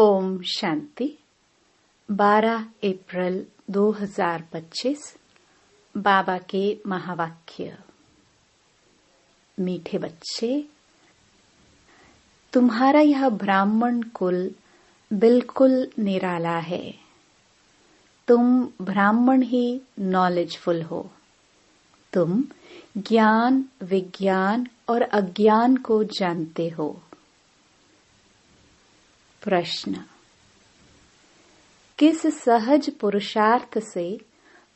ओम शांति। 12 अप्रैल 2025 बाबा के महावाक्य। मीठे बच्चे, तुम्हारा यह ब्राह्मण कुल बिल्कुल निराला है। तुम ब्राह्मण ही नॉलेजफुल हो। तुम ज्ञान, विज्ञान और अज्ञान को जानते हो। प्रश्न: किस सहज पुरुषार्थ से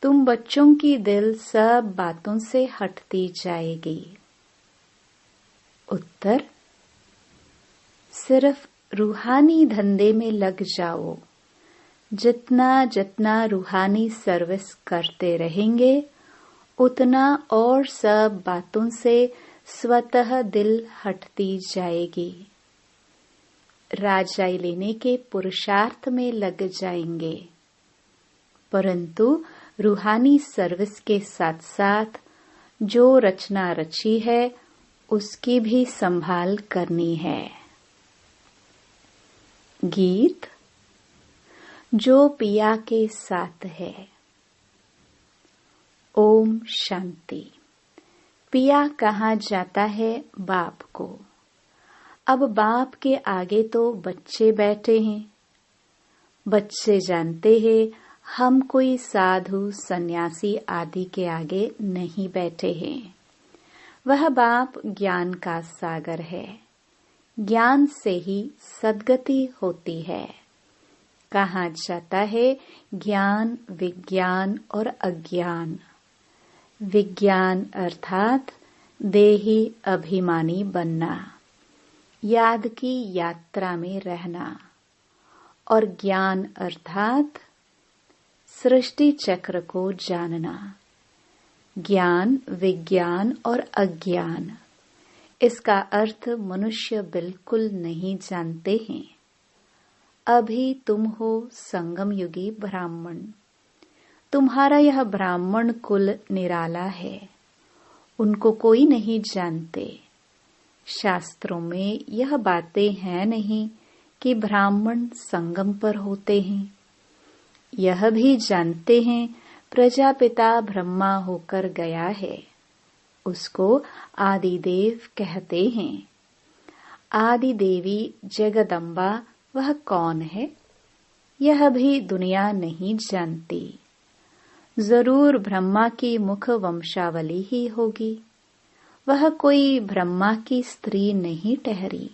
तुम बच्चों की दिल सब बातों से हटती जाएगी? उत्तर: सिर्फ रूहानी धंधे में लग जाओ। जितना जितना रूहानी सर्विस करते रहेंगे, उतना और सब बातों से स्वतः दिल हटती जाएगी। राजाई लेने के पुरुषार्थ में लग जाएंगे, परंतु रूहानी सर्विस के साथ साथ जो रचना रची है उसकी भी संभाल करनी है। गीत जो पिया के साथ है। ओम शांति। पिया कहा जाता है बाप को। अब बाप के आगे तो बच्चे बैठे हैं। बच्चे जानते हैं हम कोई साधु सन्यासी आदि के आगे नहीं बैठे हैं। वह बाप ज्ञान का सागर है। ज्ञान से ही सद्गति होती है। कहा जाता है ज्ञान, विज्ञान और अज्ञान। विज्ञान अर्थात देही अभिमानी बनना, याद की यात्रा में रहना, और ज्ञान अर्थात सृष्टि चक्र को जानना। ज्ञान, विज्ञान और अज्ञान, इसका अर्थ मनुष्य बिल्कुल नहीं जानते हैं। अभी तुम हो संगम युगी ब्राह्मण। तुम्हारा यह ब्राह्मण कुल निराला है। उनको कोई नहीं जानते। शास्त्रों में यह बातें हैं नहीं कि ब्राह्मण संगम पर होते हैं। यह भी जानते हैं प्रजापिता ब्रह्मा होकर गया है। उसको आदिदेव कहते हैं। आदि देवी जगदम्बा वह कौन है, यह भी दुनिया नहीं जानती। जरूर ब्रह्मा की मुख वंशावली ही होगी। वह कोई ब्रह्मा की स्त्री नहीं ठहरी।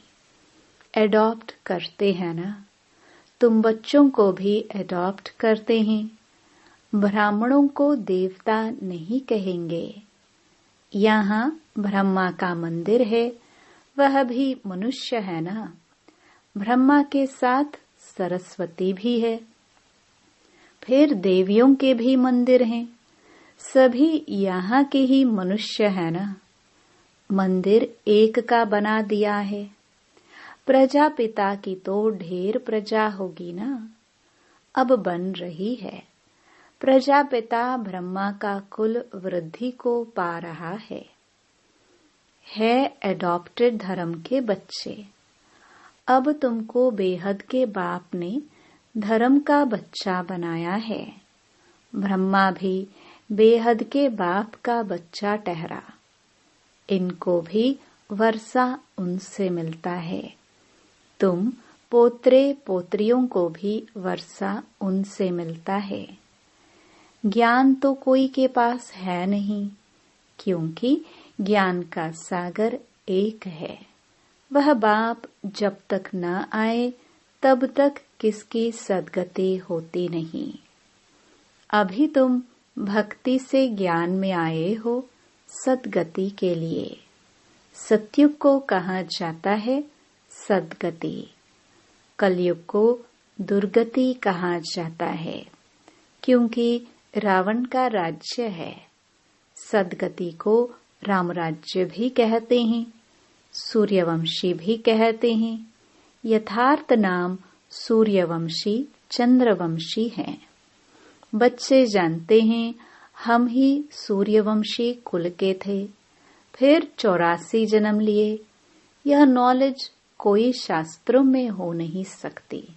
एडॉप्ट करते हैं ना, तुम बच्चों को भी एडॉप्ट करते हैं। ब्राह्मणों को देवता नहीं कहेंगे। यहाँ ब्रह्मा का मंदिर है, वह भी मनुष्य है ना। ब्रह्मा के साथ सरस्वती भी है। फिर देवियों के भी मंदिर हैं। सभी यहाँ के ही मनुष्य है ना। मंदिर एक का बना दिया है। प्रजापिता की तो ढेर प्रजा होगी ना, अब बन रही है। प्रजापिता ब्रह्मा का कुल वृद्धि को पा रहा है एडॉप्टेड धर्म के बच्चे। अब तुमको बेहद के बाप ने धर्म का बच्चा बनाया है। ब्रह्मा भी बेहद के बाप का बच्चा ठहरा। इनको भी वर्षा उनसे मिलता है। तुम पोत्रे पोत्रियों को भी वर्षा उनसे मिलता है। ज्ञान तो कोई के पास है नहीं, क्योंकि ज्ञान का सागर एक है। वह बाप जब तक न आए तब तक किसकी सद्गति होती नहीं। अभी तुम भक्ति से ज्ञान में आए हो सद्गति के लिए। सतयुग को कहा जाता है सद्गति। कलयुग को दुर्गति कहा जाता है, क्योंकि रावण का राज्य है। सद्गति को राम राज्य भी कहते हैं, सूर्यवंशी भी कहते हैं। यथार्थ नाम सूर्यवंशी, चंद्रवंशी है। बच्चे जानते हैं हम ही सूर्यवंशी कुल के थे, फिर 84 जन्म लिए। यह नॉलेज कोई शास्त्रों में हो नहीं सकती।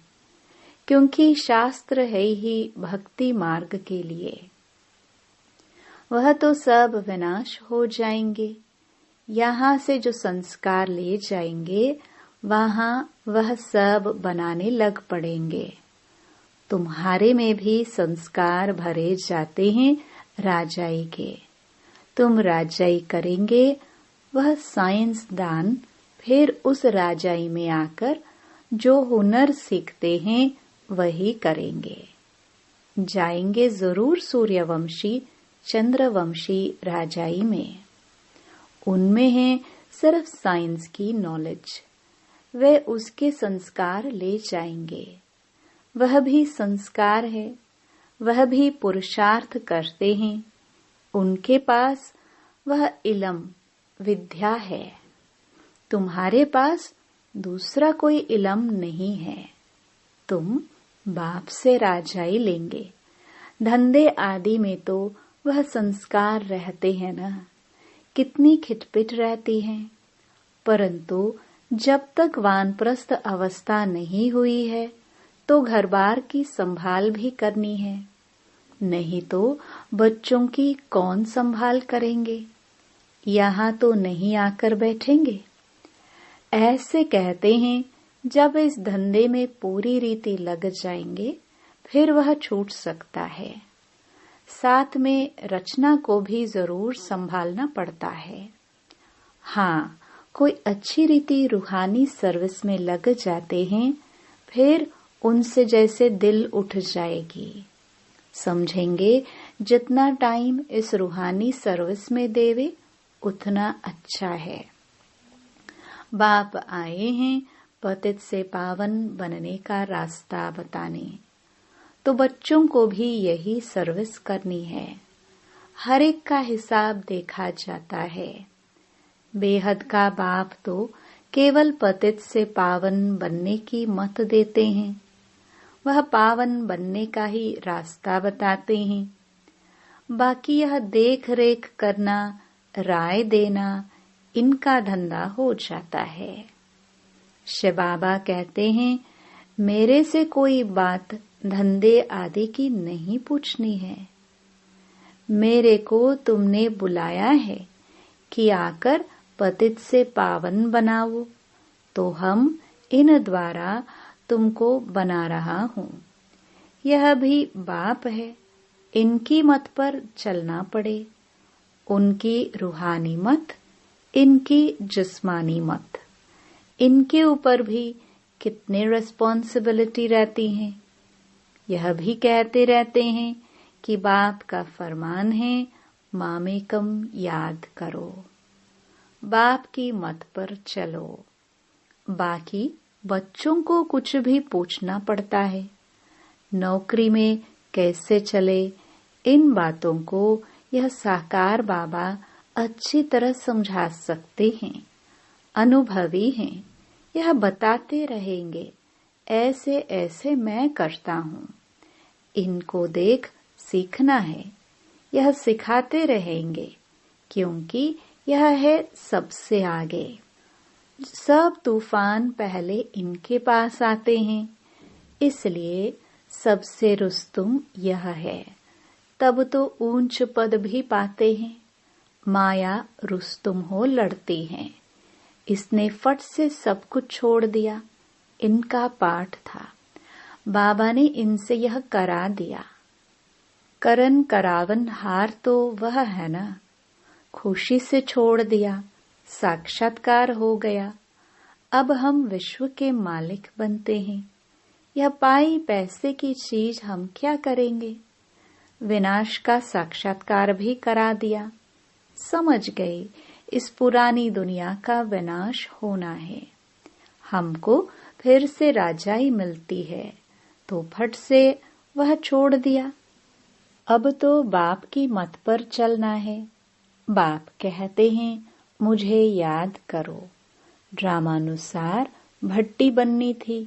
क्योंकि शास्त्र है ही भक्ति मार्ग के लिए। वह तो सब विनाश हो जाएंगे। यहाँ से जो संस्कार ले जाएंगे वहाँ वह सब बनाने लग पड़ेंगे। तुम्हारे में भी संस्कार भरे जाते हैं राजाई के। तुम राजाई करेंगे, वह साइंस दान फिर उस राजाई में आकर जो हुनर सीखते हैं वही करेंगे। जाएंगे जरूर सूर्यवंशी चंद्रवंशी राजाई में। उनमें है सिर्फ साइंस की नॉलेज। वे उसके संस्कार ले जाएंगे। वह भी संस्कार है, वह भी पुरुषार्थ करते हैं। उनके पास वह इल्म विद्या है। तुम्हारे पास दूसरा कोई इल्म नहीं है। तुम बाप से राजाई लेंगे। धंधे आदि में तो वह संस्कार रहते हैं ना, कितनी खिटपिट रहती है। परंतु जब तक वानप्रस्थ अवस्था नहीं हुई है तो घर बार की संभाल भी करनी है, नहीं तो बच्चों की कौन संभाल करेंगे। यहाँ तो नहीं आकर बैठेंगे। ऐसे कहते हैं जब इस धंधे में पूरी रीति लग जाएंगे फिर वह छूट सकता है। साथ में रचना को भी जरूर संभालना पड़ता है। हाँ, कोई अच्छी रीति रूहानी सर्विस में लग जाते हैं, फिर उनसे जैसे दिल उठ जाएगी। समझेंगे जितना टाइम इस रूहानी सर्विस में देवे उतना अच्छा है। बाप आए हैं पतित से पावन बनने का रास्ता बताने, तो बच्चों को भी यही सर्विस करनी है। हर एक का हिसाब देखा जाता है। बेहद का बाप तो केवल पतित से पावन बनने की मत देते हैं। वह पावन बनने का ही रास्ता बताते हैं। बाकी यह देख रेख करना, राय देना, इनका धंधा हो जाता है। शिव बाबा कहते हैं, मेरे से कोई बात धंधे आदि की नहीं पूछनी है। मेरे को तुमने बुलाया है कि आकर पतित से पावन बनाओ, तो हम इन द्वारा तुमको बना रहा हूँ। यह भी बाप है, इनकी मत पर चलना पड़े। उनकी रूहानी मत, इनकी जिस्मानी मत, इनके ऊपर भी कितने रिस्पॉन्सिबिलिटी रहती हैं। यह भी कहते रहते हैं कि बाप का फरमान है, मामेकम याद करो, बाप की मत पर चलो। बाकी बच्चों को कुछ भी पूछना पड़ता है। नौकरी में कैसे चले, इन बातों को यह साकार बाबा अच्छी तरह समझा सकते हैं। अनुभवी हैं, यह बताते रहेंगे, ऐसे ऐसे मैं करता हूँ, इनको देख सीखना है। यह सिखाते रहेंगे, क्योंकि यह है सबसे आगे। सब तूफान पहले इनके पास आते हैं, इसलिए सबसे रुस्तुम यह है। तब तो ऊंच पद भी पाते हैं। माया रुस्तुम हो लड़ती है। इसने फट से सब कुछ छोड़ दिया। इनका पाठ था, बाबा ने इनसे यह करा दिया। करन करावन हार तो वह है ना, खुशी से छोड़ दिया, साक्षात्कार हो गया। अब हम विश्व के मालिक बनते हैं। यह पाई पैसे की चीज हम क्या करेंगे। विनाश का साक्षात्कार भी करा दिया। समझ गए इस पुरानी दुनिया का विनाश होना है। हमको फिर से राजाई मिलती है, तो फट से वह छोड़ दिया। अब तो बाप की मत पर चलना है। बाप कहते हैं, मुझे याद करो। ड्रामानुसार भट्टी बननी थी।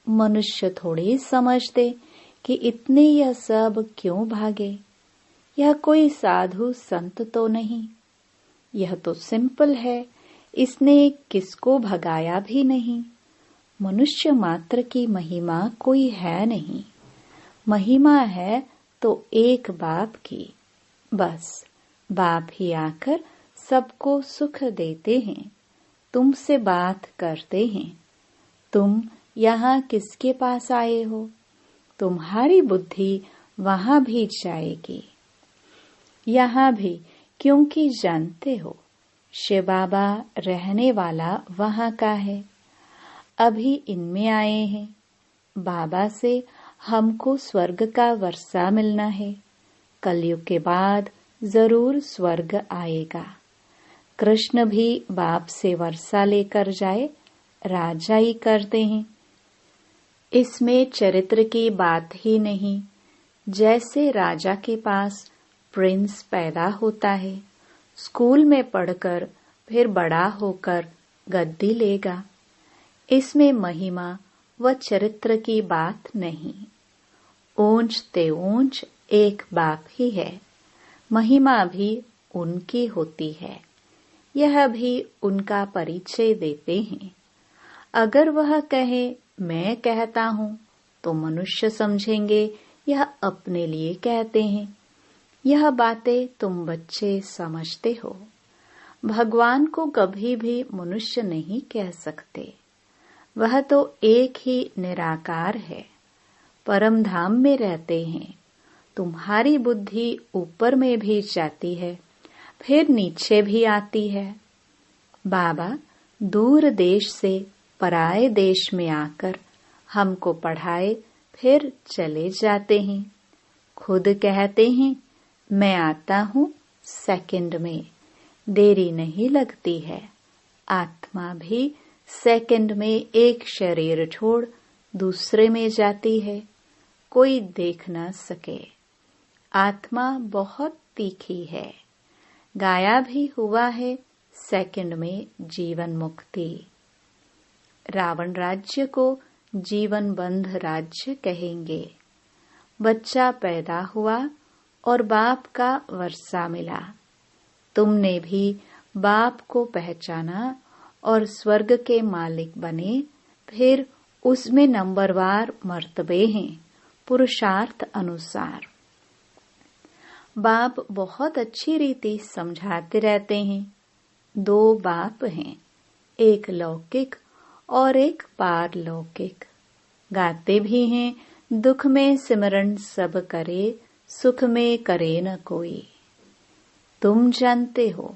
मनुष्य थोड़ी समझते कि इतने यह सब क्यों भागे। यह कोई साधु संत तो नहीं, यह तो सिंपल है। इसने किसको भगाया भी नहीं। मनुष्य मात्र की महिमा कोई है नहीं। महिमा है तो एक बाप की। बस बाप ही आकर सबको सुख देते हैं, तुमसे बात करते हैं। तुम यहाँ किसके पास आए हो? तुम्हारी बुद्धि वहां भी जाएगी। यहाँ भी, क्योंकि जानते हो शिव बाबा रहने वाला वहां का है। अभी इनमें आए हैं। बाबा से हमको स्वर्ग का वर्षा मिलना है। कलयुग के बाद जरूर स्वर्ग आएगा। कृष्ण भी बाप से वर्षा लेकर जाए, राजा ही करते हैं। इसमें चरित्र की बात ही नहीं। जैसे राजा के पास प्रिंस पैदा होता है, स्कूल में पढ़कर फिर बड़ा होकर गद्दी लेगा। इसमें महिमा व चरित्र की बात नहीं। ऊंच ते ऊंच एक बाप ही है। महिमा भी उनकी होती है। यह भी उनका परिचय देते हैं। अगर वह कहे मैं कहता हूँ तो मनुष्य समझेंगे यह अपने लिए कहते हैं। यह बातें तुम बच्चे समझते हो। भगवान को कभी भी मनुष्य नहीं कह सकते। वह तो एक ही निराकार है, परम धाम में रहते हैं। तुम्हारी बुद्धि ऊपर में भी जाती है, फिर नीचे भी आती है। बाबा दूर देश से पराए देश में आकर हमको पढ़ाए, फिर चले जाते हैं। खुद कहते हैं मैं आता हूँ सेकंड में, देरी नहीं लगती है। आत्मा भी सेकंड में एक शरीर छोड़ दूसरे में जाती है, कोई देख न सके। आत्मा बहुत तीखी है। गाया भी हुआ है सेकंड में जीवन मुक्ति। रावण राज्य को जीवन बंध राज्य कहेंगे। बच्चा पैदा हुआ और बाप का वर्षा मिला। तुमने भी बाप को पहचाना और स्वर्ग के मालिक बने। फिर उसमें नंबरवार मर्तबे हैं, पुरुषार्थ अनुसार। बाप बहुत अच्छी रीति समझाते रहते हैं। दो बाप हैं, एक लौकिक और एक पारलौकिक। गाते भी हैं दुख में सिमरन सब करे, सुख में करे न कोई। तुम जानते हो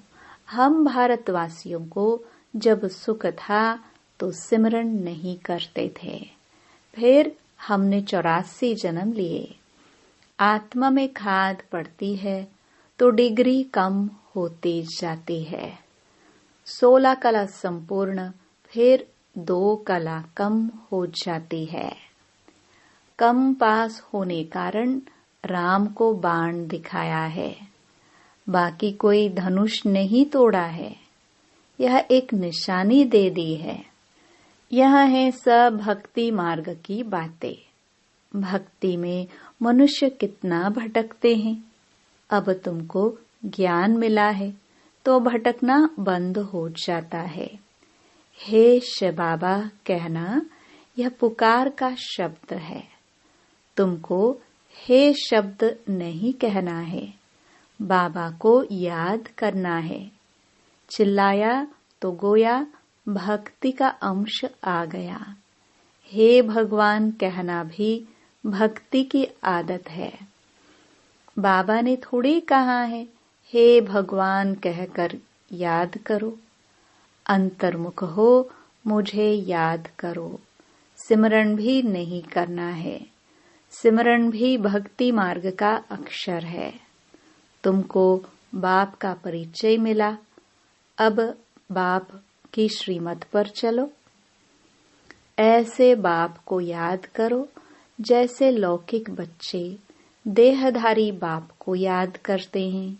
हम भारतवासियों को जब सुख था तो सिमरन नहीं करते थे। फिर हमने 84 जन्म लिए। आत्मा में खाद पड़ती है तो डिग्री कम होती जाती है। 16 कला संपूर्ण, फिर 2 कला कम हो जाती है। कम पास होने कारण राम को बाण दिखाया है, बाकी कोई धनुष नहीं तोड़ा है। यह एक निशानी दे दी है। यह है सब भक्ति मार्ग की बातें। भक्ति में मनुष्य कितना भटकते हैं। अब तुमको ज्ञान मिला है तो भटकना बंद हो जाता है। हे शिव बाबा कहना यह पुकार का शब्द है। तुमको हे शब्द नहीं कहना है, बाबा को याद करना है। चिल्लाया तो गोया भक्ति का अंश आ गया। हे भगवान कहना भी भक्ति की आदत है। बाबा ने थोड़ी कहा है हे भगवान कहकर याद करो। अंतर्मुख हो मुझे याद करो। सिमरन भी नहीं करना है। सिमरन भी भक्ति मार्ग का अक्षर है। तुमको बाप का परिचय मिला। अब बाप की श्रीमत पर चलो। ऐसे बाप को याद करो जैसे लौकिक बच्चे देहधारी बाप को याद करते हैं।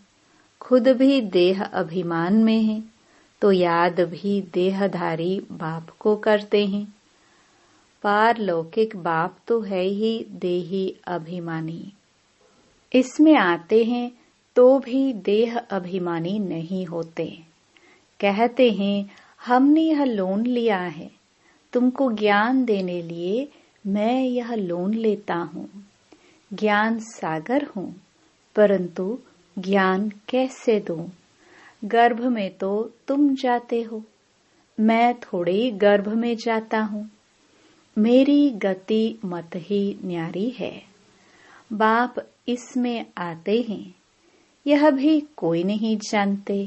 खुद भी देह अभिमान में है तो याद भी देहधारी बाप को करते हैं। पारलौकिक बाप तो है ही देही अभिमानी। इसमें आते हैं तो भी देह अभिमानी नहीं होते। कहते हैं हमने यह लोन लिया है तुमको ज्ञान देने लिए मैं यह लोन लेता हूँ। ज्ञान सागर हूँ, परंतु ज्ञान कैसे दूं? गर्भ में तो तुम जाते हो, मैं थोड़ी गर्भ में जाता हूँ। मेरी गति मत ही न्यारी है। बाप इसमें आते हैं, यह भी कोई नहीं जानते।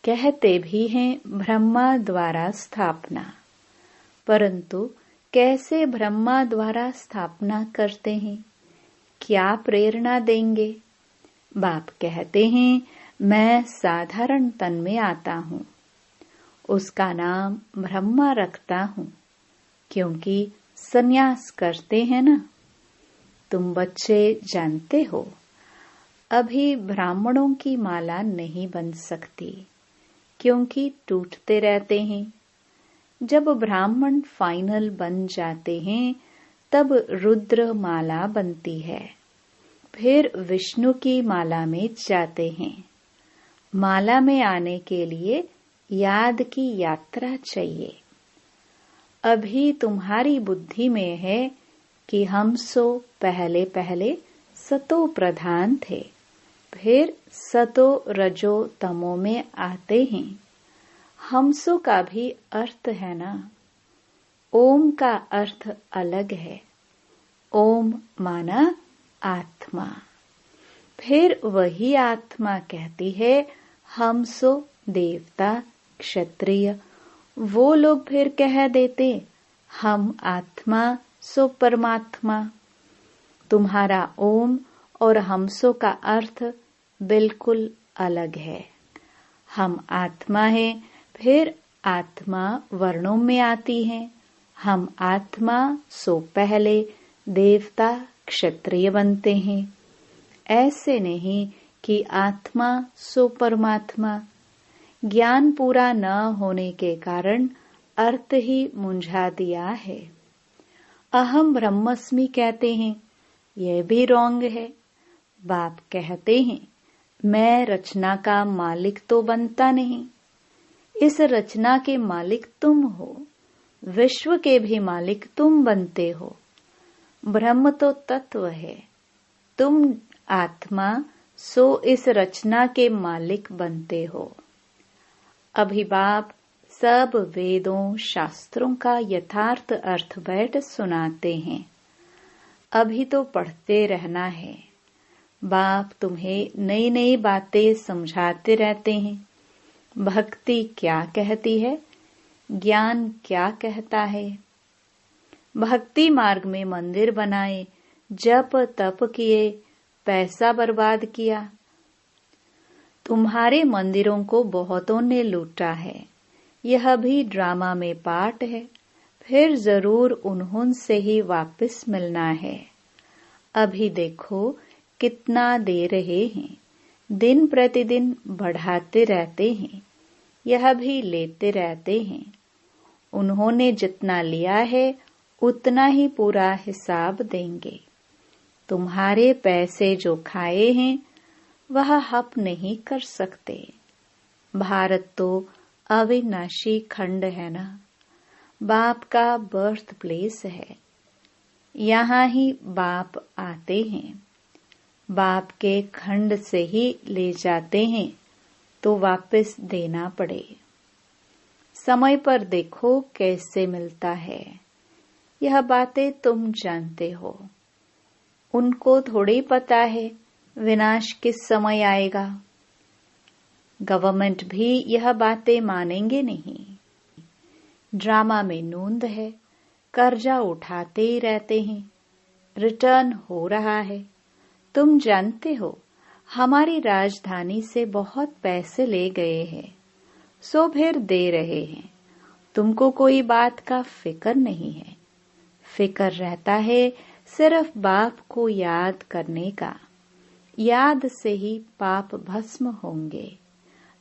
कहते भी हैं ब्रह्मा द्वारा स्थापना, परंतु कैसे ब्रह्मा द्वारा स्थापना करते हैं, क्या प्रेरणा देंगे? बाप कहते हैं मैं साधारण तन में आता हूँ, उसका नाम ब्रह्मा रखता हूँ, क्योंकि संन्यास करते हैं ना। तुम बच्चे जानते हो, अभी ब्राह्मणों की माला नहीं बन सकती, क्योंकि टूटते रहते हैं। जब ब्राह्मण फाइनल बन जाते हैं, तब रुद्र माला बनती है, फिर विष्णु की माला में जाते हैं। माला में आने के लिए याद की यात्रा चाहिए। अभी तुम्हारी बुद्धि में है कि हम सो पहले पहले सतो प्रधान थे, फिर सतो रजो तमो में आते हैं। हमसो का भी अर्थ है ना। ओम का अर्थ अलग है। ओम माना आत्मा। फिर वही आत्मा कहती है हम सो देवता क्षत्रिय। वो लोग फिर कह देते हम आत्मा सो परमात्मा। तुम्हारा ओम और हमसो का अर्थ बिल्कुल अलग है। हम आत्मा है, फिर आत्मा वर्णों में आती है। हम आत्मा सो पहले देवता क्षत्रिय बनते हैं। ऐसे नहीं कि आत्मा सो परमात्मा। ज्ञान पूरा न होने के कारण अर्थ ही मुंझा दिया है। अहम ब्रह्मस्मि कहते हैं, यह भी रॉन्ग है। बाप कहते हैं मैं रचना का मालिक तो बनता नहीं। इस रचना के मालिक तुम हो, विश्व के भी मालिक तुम बनते हो। ब्रह्म तो तत्व है, तुम आत्मा सो इस रचना के मालिक बनते हो। अभी बाप सब वेदों शास्त्रों का यथार्थ अर्थ बैठ सुनाते हैं। अभी तो पढ़ते रहना है। बाप तुम्हें नई नई बातें समझाते रहते हैं। भक्ति क्या कहती है, ज्ञान क्या कहता है। भक्ति मार्ग में मंदिर बनाए, जप तप किए, पैसा बर्बाद किया। तुम्हारे मंदिरों को बहुतों ने लूटा है। यह भी ड्रामा में पार्ट है, फिर जरूर उन्होंने ही वापस मिलना है। अभी देखो कितना दे रहे हैं, दिन प्रतिदिन बढ़ाते रहते हैं, यह भी लेते रहते हैं। उन्होंने जितना लिया है उतना ही पूरा हिसाब देंगे। तुम्हारे पैसे जो खाए हैं वह हप नहीं कर सकते। भारत तो अविनाशी खंड है ना, बाप का बर्थ प्लेस है। यहाँ ही बाप आते हैं, बाप के खंड से ही ले जाते हैं तो वापस देना पड़े। समय पर देखो कैसे मिलता है। यह बातें तुम जानते हो, उनको थोड़ी पता है विनाश किस समय आएगा। गवर्नमेंट भी यह बातें मानेंगे नहीं। ड्रामा में नूंद है, कर्जा उठाते ही रहते हैं, रिटर्न हो रहा है। तुम जानते हो हमारी राजधानी से बहुत पैसे ले गए हैं, सो फिर दे रहे हैं। तुमको कोई बात का फिक्र नहीं है। फिक्र रहता है सिर्फ बाप को याद करने का। याद से ही पाप भस्म होंगे।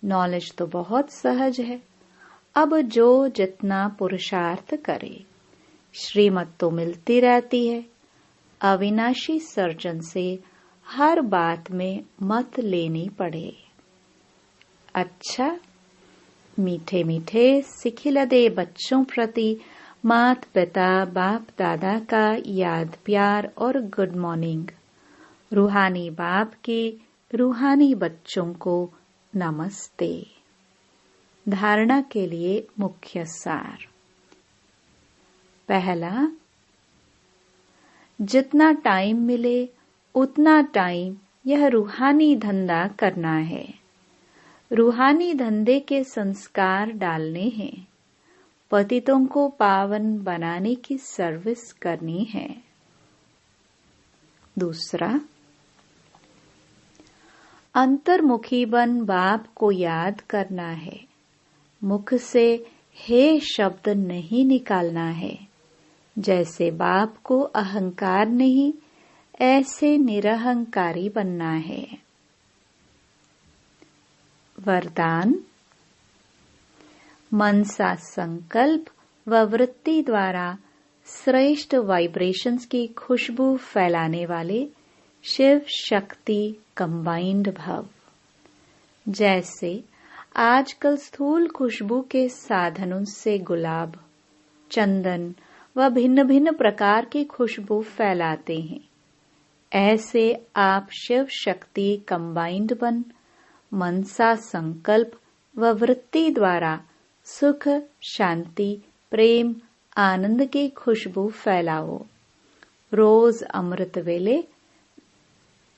नॉलेज तो बहुत सहज है। अब जो जितना पुरुषार्थ करे, श्रीमत तो मिलती रहती है। अविनाशी सर्जन से हर बात में मत लेनी पड़े। अच्छा, मीठे मीठे सिखिलदे बच्चों प्रति माता पिता बाप दादा का याद प्यार और गुड मॉर्निंग। रूहानी बाप के रूहानी बच्चों को नमस्ते। धारणा के लिए मुख्य सार। पहला, जितना टाइम मिले उतना टाइम यह रूहानी धंधा करना है। रूहानी धंधे के संस्कार डालने हैं। पतितों को पावन बनाने की सर्विस करनी है। दूसरा, अंतर्मुखी बन बाप को याद करना है। मुख से हे शब्द नहीं निकालना है। जैसे बाप को अहंकार नहीं, ऐसे निरहंकारी बनना है। वरदान, मनसा संकल्प व वृत्ति द्वारा श्रेष्ठ वाइब्रेशंस की खुशबू फैलाने वाले शिव शक्ति कंबाइंड भव। जैसे आजकल स्थूल खुशबू के साधनों से गुलाब, चंदन व भिन्न भिन्न प्रकार की खुशबू फैलाते हैं, ऐसे आप शिव शक्ति कंबाइंड बन मनसा संकल्प व वृत्ति द्वारा सुख, शांति, प्रेम, आनंद की खुशबू फैलाओ। रोज अमृत वेले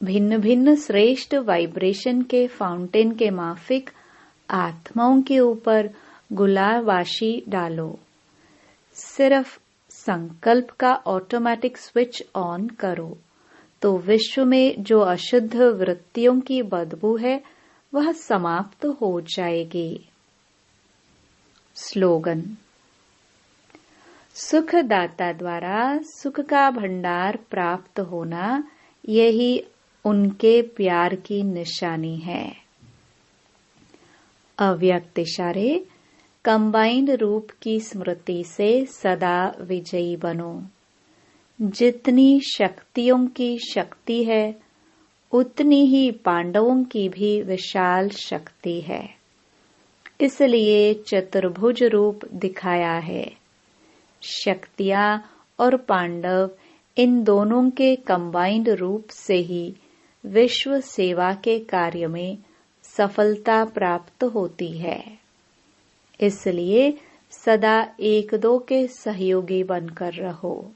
भिन्न भिन्न श्रेष्ठ वाइब्रेशन के फाउंटेन के माफिक आत्माओं के ऊपर गुलाबाशी डालो। सिर्फ संकल्प का ऑटोमेटिक स्विच ऑन करो तो विश्व में जो अशुद्ध वृत्तियों की बदबू है वह समाप्त हो जाएगी। स्लोगन, सुखदाता द्वारा सुख का भंडार प्राप्त होना, यही उनके प्यार की निशानी है। अव्यक्त इशारे कंबाइंड रूप की स्मृति से सदा विजयी बनो। जितनी शक्तियों की शक्ति है उतनी ही पांडवों की भी विशाल शक्ति है। इसलिए चतुर्भुज रूप दिखाया है। शक्तियां और पांडव इन दोनों के कंबाइंड रूप से ही विश्व सेवा के कार्य में सफलता प्राप्त होती है। इसलिए सदा एक दो के सहयोगी बनकर रहो।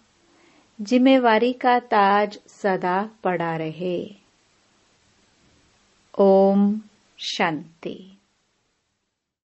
जिम्मेवारी का ताज सदा पड़ा रहे। ओम शांति।